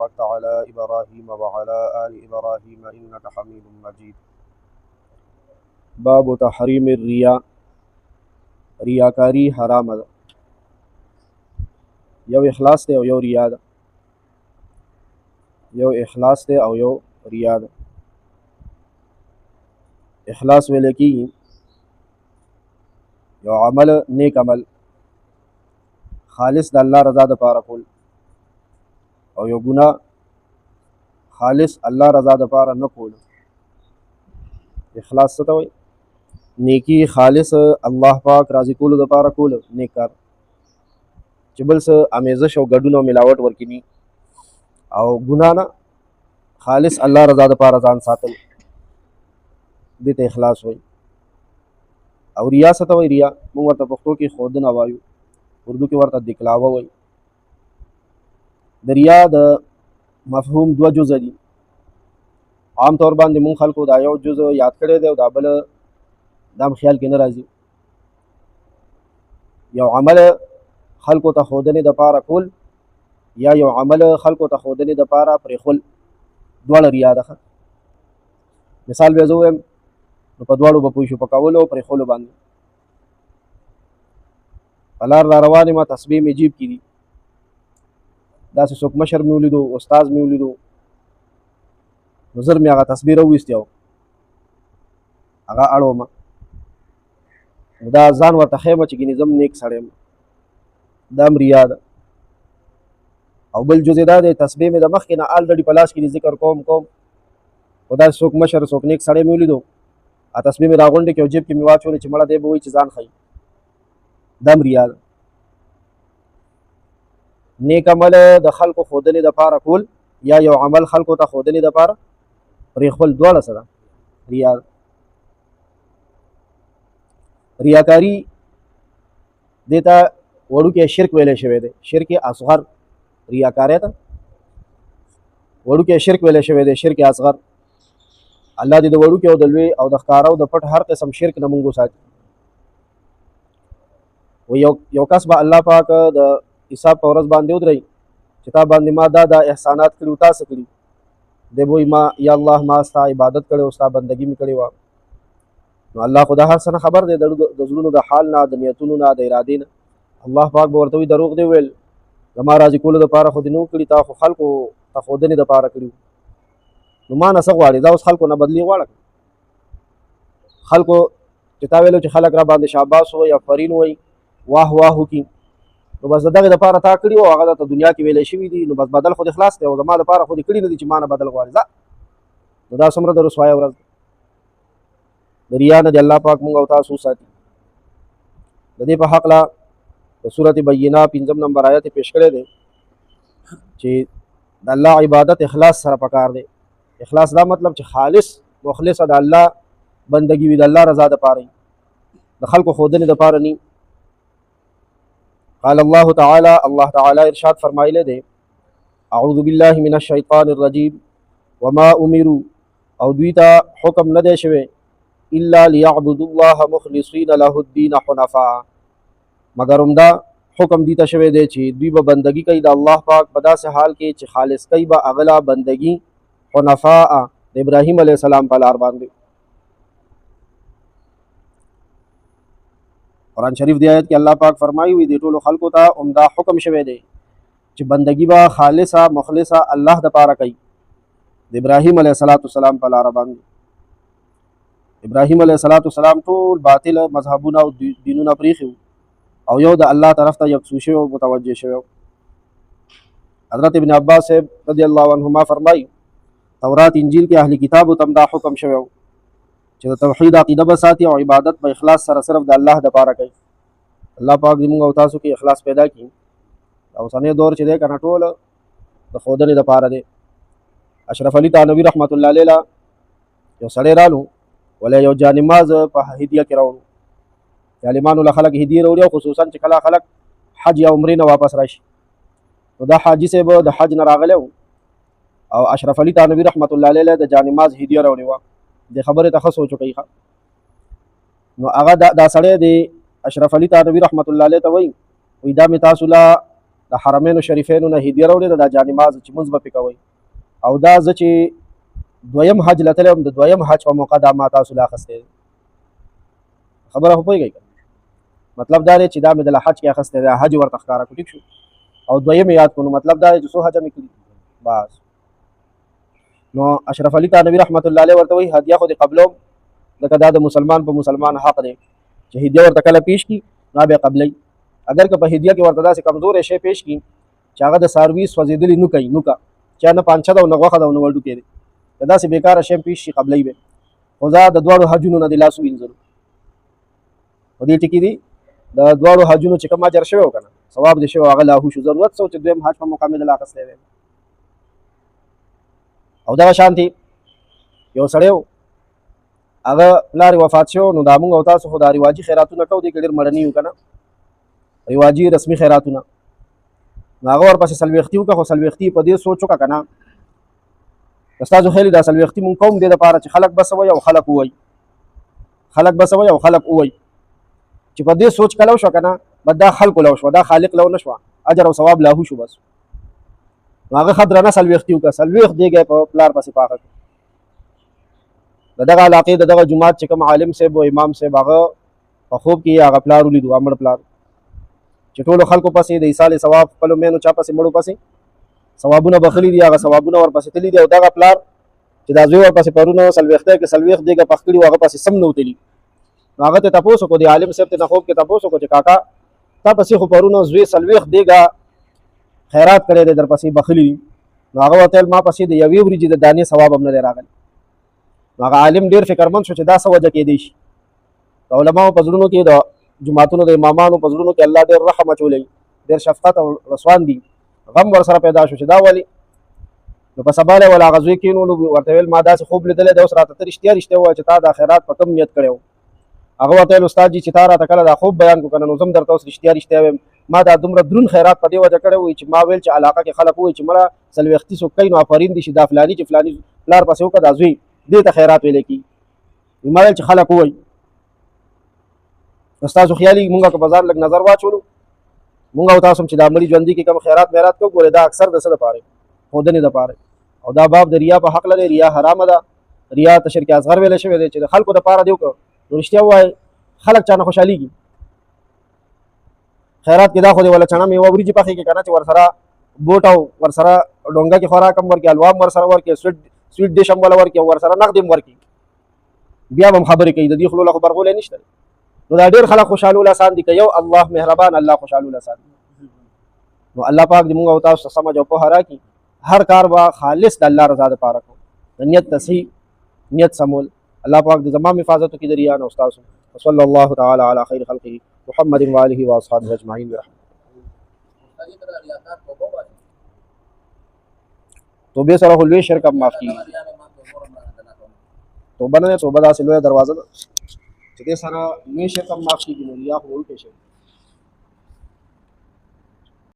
باركت على إبراهيم وعلى آل إبراهيم إنك حميد مجيد. باب تحریم الریا، ریاکاری حرام ده. یو اخلاص ده او یو ریا ده. یو اخلاص ده او یو ریا ده. اخلاص ویل کی یو عمل، نیک عمل خالص د الله رضا د پاره کول، او یو ګناه خالص الله رضا د پاره نه کول. اخلاص څه ته وایي؟ نیکی خالص الله پاک راضي کولو د پاره کول، نیک کار چې بل څه امیزش او ګډون او ملاوټ ورکینی. او ګناه نه خالص الله رضا د پاره ځان ساتل، دې ته اخلاص وایي. او ریا څه ته وایي؟ ریا موږ ورته پښتو کې ښودنه وایو، اردو کې ورته دکلاوه وایي. د ریا د مفهوم دوه جزء دي. عام طور باندې مونږ خلکو دا یو جزء یاد کړی دی او دا بل دام خیال کې نه راځي. یو عمل خلکو ته ښودنې دپاره کول یا یو عمل خلکو ته ښودنې دپاره پرېښول، دواړه ریا ده. مثال بیا زه ووایم نو په دواړو به پوه شو، په کولو او پرېښولو باندې. په لار را روان یم، تسبیح مې جیب کې دي، داسې څوک مشر مې ولیدو، استاذ مې ولیدو، نو زر مې هغه تسبیح راوویستې او هغه اړومه، نو دا ځان ورته ښیم چې ګینې زم نیک سړی یم، دا هم ریا ده. او بل جزې دا دی، تسبیح مې د مخکې نه آلرډي په لاس کې ذکر کوم خو داسې څوک مشر څوک نیک سړی مې ولیدو، تسبیح مې راغونډې کړې او جیب کې مې واچولې چې مړه دی به وایي چې ځان ښیي، دا هم ریا ده. نیک عمل د خلکو ښودنې دپاره کول یا یو عمل خلکو ته ښودنې دپاره پرېښول، دواړه څه ده؟ ریا ده. ریاکاري دې ته وړوکی شرک ویلی شوی دی، شرک اصغر. ریاکارۍ ته وړوکی شرک ویلی شوی دی، شرک اصغر. الله دې د وړوکي او د لوی او د ښکاره او د پټ هر قسم شرک نه مونږ وساتي. و یو کس به الله پاک د حساب په ورځ باندې ودرئ چې تا باندې ما دا احسانات کړي او تا څه کړي؟ دی به وایي ما یا الله ما ستا عبادت کړی او ستا بندګي مې کړې وه. نو الله خو د هر څه نه خبر دی، د زړونو د حال نه، د نیتونو نه، د ارادې نه. الله پاک به ورته وایي دروغ دی ویل، زما راضي کولو دپاره خو دې نه کړي، تا خو خلکو ته ښودنې دپاره کړي. نو ما نه څه غواړې؟ دا اوس خلکو نه بدلي غواړه. خلکو چې تا ویلو چې خلک را باندې شاباس وایي، افرین وایي، واه واه وکړي، نو بس د دغې دپاره تا کړي او هغه درته دنیا کې ویلی شوي دي، نو بس بدل خو دې خلاص دی او زما دپاره خو دې کړي نه دي چې ما نه بدل غواړې. ځه، نو دا څومره د رسوایه ورځ ده. د ریا نه دې الله پاک مونږ او تاسو وساتي. د دې په هکله د سورت بینه 5 نمبر آیت پیش کړی دی چې د الله عبادت اخلاص سره پکار دی. اخلاص دا مطلب چې خالص مخلصه د الله بندگی وي، د الله رضا دپاره، د خلکو ښودنې دپاره ني. قال الله تعالی، الله تعالی ارشاد فرمایلی دی، اعوذ بالله من الشیطان الرجیم وما امروا، او دوی ته حکم نه دی شوی الا لیعبدوا الله مخلصین له الدین حنفاء، مگر همدا حکم دی ته شوی دی چې دوی به بندگی کوي د الله پاک په داسې حال کې چې خالص کوي به هغه له بندگی حنفاء د ابراهیم علیه السلام په لار باندې. قرآن شریف دی آیت کې الله پاک فرمایي وي د ټولو خلکو ته عمدا حکم شوی دی چې بندگی به خالصه مخلصه الله دپاره کوي د ابراهیم علیه السلام په لار باندې. ابراهیم علیه السلام ټول باطل مذهبونه او دینونه پریښي او یو د الله طرف ته یکسو شوی او متوجه شوی. حضرت ابن عباس صاحب رضی الله عنهما فرمایي تورات انجیل کې اهل کتابو ته دا حکم شوی چې د توحید عقیده به ساتي او عبادت په اخلاص سره صرف د الله دپاره کوي. الله پاک دې موږ او تاسو کې اخلاص پیدا کړي. اوسنی دور چې دی که نه ټول د ښودنې دپاره دی. اشرف علي تانوي رحمت الله علیه یو سړی رالو ولی یو جانماز په هدیه کې راوړو. ظالمانو له خلک هدیې راوړي او خصوصا چې کله خلک حج یا عمرې نه واپس راشي، نو دا حاجي صاحب د حج نه راغلی و او اشرف علي تانوي رحمت الله علیه د جانماز هدیه راوړې وه. د خبرې ته ښه سوچ وکړئ. نو هغه دا سړی د اشرف علي تانوي رحمت الله علیه ته وایي دا مې تاسو له د حرمینو شریفینو نه هدیه راوړې ده، دا جانماز چې مونځ به پې کوئ. او دا زه چې دویم حج له تللی وم، د دویم حج په موقع دا ما تاسو له اخیستی دی. خبره خو پوهېږئ که مطلب دا دی چې دا مې د له حج کې اخیستی دی، حج ورته ښکاره کړو. ټیک شو. او دویم یې یاد کړو، نو مطلب دا دی چې څو حجه مې کړي بس. نو اشرف علي تانوي رحمت الله علیه ورته وایي هدیه خو دې قبلوم، ځکه دا د مسلمان په مسلمان حق دی چې هدیه ورته کله پیش کړي نو بیا قبلوي. اگر که په هدیه کې ورته داسې کمزوری شی پیش کړي چې هغه د څاروي سوځېدلي نوکه وي، نوکه چې نه پانچه ده او نه غوښه ده او نه وړوکی دی، که داسې بېکاره شی پیش شي قبلوي به. خو دا د دواړو حجونو نه د لاس ووینځلو په دې ټکي دي د دواړو حجونو چې کوم اجر شوی و که نه ثواب دې شوی هغه لاهو شو. ضرورت څه و چې دویم حج په موقع مې دله اخیستی دی. او دغه شانتې یو سړی و هغه پلار وفات شو، نو دا مونږ او تاسو خو دا رواجي خیراتونه کوو، دې کې ډېر مړني یو که نه رواجي رسمي خیراتونه. نو هغه ورپسې څلوېښتي وکړه، خو څلوېښتي په دې سوچ وکړه که نه ستاسو خیال دا څلوېښتي مونږ کوم دې دپاره چې خلک به څه وایي او خلک ووایي، خلک به څه وایي او خلک ووایي. چې په دې سوچ کلو شو که نه بس دا خلکو لو شوه، دا خالق لو نه شوه، اجر او ثواب لاهو شو بس. نو هغه ښه درنه څلوېښتي وکړه، څلوېښت دیګی په پلار پسې پاخه کړه. د دغه علاقې د دغه جومات چې کوم عالم صاحب او امام صاحب هغه په خوب کې هغه پلار ولیدو، مړ پلار چې ټولو خلکو پسې د ایصال ثواب خپلو مینو چا پسې مړو پسې ثوابونه بخلي دي، هغه ثوابونه ورپسې تللي دي. او دغه پلار چې دا زوی ورپسې پرونه څلوېښتی کې څلوېښت دیګه پخ کړي وو هغه پسې سم نه وتلي. نو هغه ته تپوس وکړو، د عالم صاحب ته نه خوب کې تپوس وکړو چې کاکا تا پسې خو پرونه زوی څلوېښت دیګه خیرات کړی دی در پسې بخلي دي. نو هغه ورته ویل ما پسې د یوې ورځې د دانې ثواب هم نه دی راغلی. نو هغه عالم ډېر فکرمند شو چې دا څه وجه کېدی شي. د علماو په زړونو کې د جوماتونو د امامانو په زړونو کې الله ډېر رحم اچولی، ډېر شفقت او رسوان دي، غم ورسره پیدا شو چې دا ولې. نو په سبا له ول هغه زوی کېنولو، ورته ویل ما داسې خوب لیدلی دی، اوس راته ته رښتیا رښتیا ووایه چې تا دا خیرات په کوم نیت کړی و. هغه ورته ویل استاد جي چې تا راته کله دا خوب بیان کړو که نه نو زه هم درته اوس رښتیا رښتیا وایم، ما دا دومره دروند خیرات په دې وجه کړی وي چې ما ویل چې علاقه کې خلک ووایي چې مړه څلوېښتي څوک کوي نو آفرین دي چې دا فلاني چې فلاني پلار پسې وکړه دا زوی دې ته خیرات ویلی کېږي. ما ویل چې خلک ووایي. نو ستاسو خیالي مونږ که په ځان لږ نظر واچولو مونږ او تاسو چې دا مړي ژوندي کې کوم خیرات میرات کوو، ګورې دا اکثر د څه دپاره ښودنې دپاره. او دا باب د ریا په حق لري، ریا حرامه ده، ریا ته شرک اصغر ویلی شوی دی چې د خلکو دپاره دې وکړو نو رښتیا ووایه خلک چا نه خوشحالېږي. خیرات کې دا خو دې وله چڼه میوه وریجې پخې کړي که نه چې ورسره بوټ او ورسره ډونګه کې خوراک هم ورکړي، حلوا هم ورسره ورکړي، سویټ ډش هم وله ورکړي او ورسره نغد هم ورکړي، بیا به هم خبرې کوي، د دې خولو له خو برغولی نشته. نو دا ډېر خلک خوشحالول اسان دي که یو الله مهربان الله خوشحالول اسان دي. نو الله پاک دې مونږ او تاسو ته سمجھ او پوهه راکړي، هر کار به خالص د الله رضا دپاره کوو، د نیت تصحیح نیت سمول. الله پاک دې زما حفاظت وکړي د ریا نه او ستاسو. وصلی الله تعالی علی خیر خلقه محمد و آله و اصحابه اجمعین برحمته. توبې سره خو لوی شرک هم معاف کېږي. توبه نه دی، توبه داسې لویه دروازه ده چې دې سره لوی شرک هم معاف کېږي، نو ریا خو وړوکی شی.